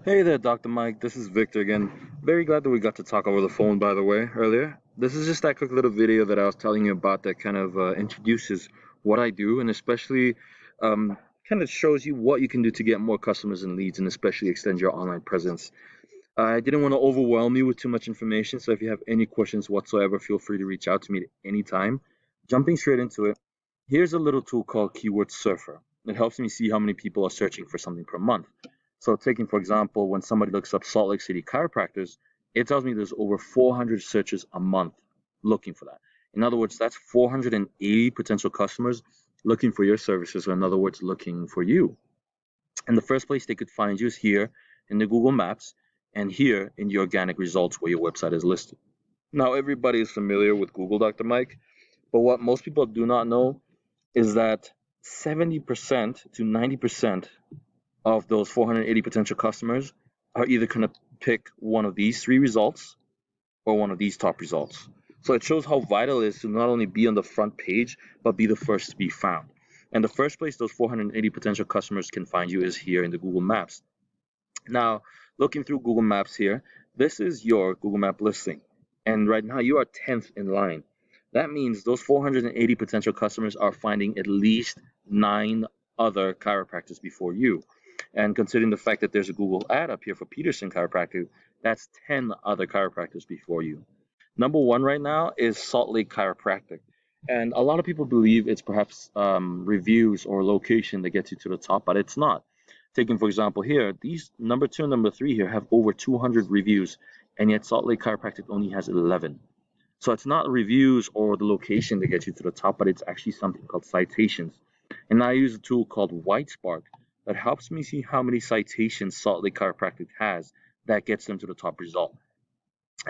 Hey there, Dr. Mike. This is Victor again. Very glad that we got to talk over the phone, by the way, earlier. This is just that quick little video that I was telling you about that kind of introduces what I do and especially um, kind of shows you what you can do to get more customers and leads and especially extend your online presence. I didn't want to overwhelm you with too much information, so if you have any questions whatsoever, feel free to reach out to me at any time. Jumping straight into it, here's a little tool called Keyword Surfer. It helps me see how many people are searching for something per month. So taking, for example, when somebody looks up Salt Lake City chiropractors, it tells me there's over 400 searches a month looking for that. In other words, that's 480 potential customers looking for your services, or in other words, looking for you. And the first place they could find you is here in the Google Maps and here in the organic results where your website is listed. Now, everybody is familiar with Google, Dr. Mike, but what most people do not know is that 70% to 90% of those 480 potential customers are either going to pick one of these three results or one of these top results. So it shows how vital it is to not only be on the front page, but be the first to be found. And the first place those 480 potential customers can find you is here in the Google Maps. Now, looking through Google Maps here, this is your Google Map listing. And right now you are 10th in line. That means those 480 potential customers are finding at least 9 other chiropractors before you. And considering the fact that there's a Google ad up here for Peterson Chiropractic, that's 10 other chiropractors before you. Number one right now is Salt Lake Chiropractic. And a lot of people believe it's perhaps reviews or location that gets you to the top, but it's not. Taking, for example, here, these number two and number three here have over 200 reviews, and yet Salt Lake Chiropractic only has 11. So it's not reviews or the location that gets you to the top, but it's actually something called citations. And I use a tool called WhiteSpark that helps me see how many citations Salt Lake Chiropractic has that gets them to the top result.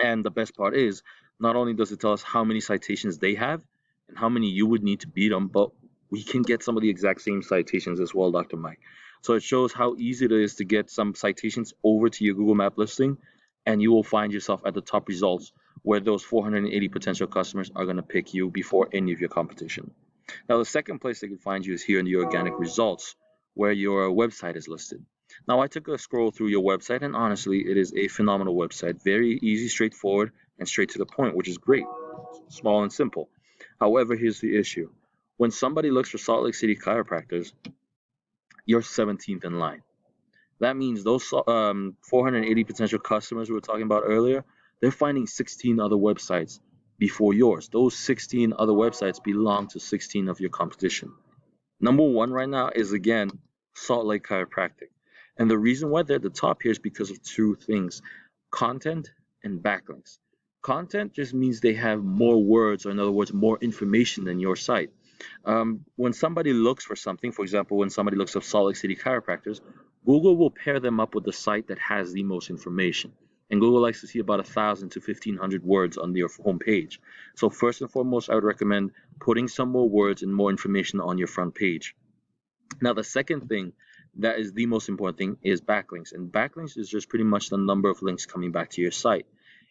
And the best part is, not only does it tell us how many citations they have and how many you would need to beat them, but we can get some of the exact same citations as well, Dr. Mike. So it shows how easy it is to get some citations over to your Google Map listing, and you will find yourself at the top results where those 480 potential customers are going to pick you before any of your competition. Now, the second place they can find you is here in the organic results, where your website is listed. Now, I took a scroll through your website, and honestly, it is a phenomenal website. Very easy, straightforward, and straight to the point, which is great. Small and simple. However, here's the issue. When somebody looks for Salt Lake City chiropractors, you're 17th in line. That means those 480 potential customers we were talking about earlier, they're finding 16 other websites before yours. Those 16 other websites belong to 16 of your competition. Number one right now is again Salt Lake Chiropractic. And the reason why they're at the top here is because of two things: content and backlinks. Content just means they have more words, or in other words, more information than your site. When somebody looks for something, for example, when somebody looks up Salt Lake City chiropractors, Google will pair them up with the site that has the most information. And Google likes to see about 1,000 to 1,500 words on your home page. So first and foremost, I would recommend putting some more words and more information on your front page. Now, the second thing that is the most important thing is backlinks. And backlinks is just pretty much the number of links coming back to your site.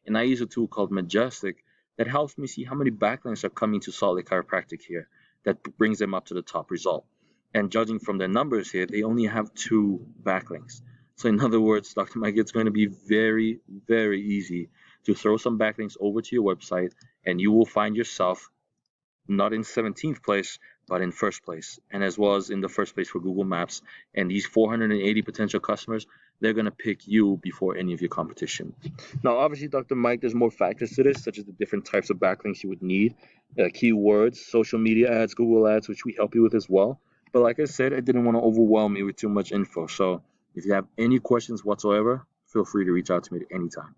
And I use a tool called Majestic that helps me see how many backlinks are coming to Salt Lake Chiropractic here. That brings them up to the top result. And judging from their numbers here, they only have 2 backlinks. So in other words, Dr. Mike, it's going to be very, very easy to throw some backlinks over to your website, and you will find yourself not in 17th place, but in first place, and as well as in the first place for Google Maps. And these 480 potential customers, they're going to pick you before any of your competition. Now, obviously, Dr. Mike, there's more factors to this, such as the different types of backlinks you would need, keywords, social media ads, Google ads, which we help you with as well. But like I said, I didn't want to overwhelm you with too much info. So if you have any questions whatsoever, feel free to reach out to me at any time.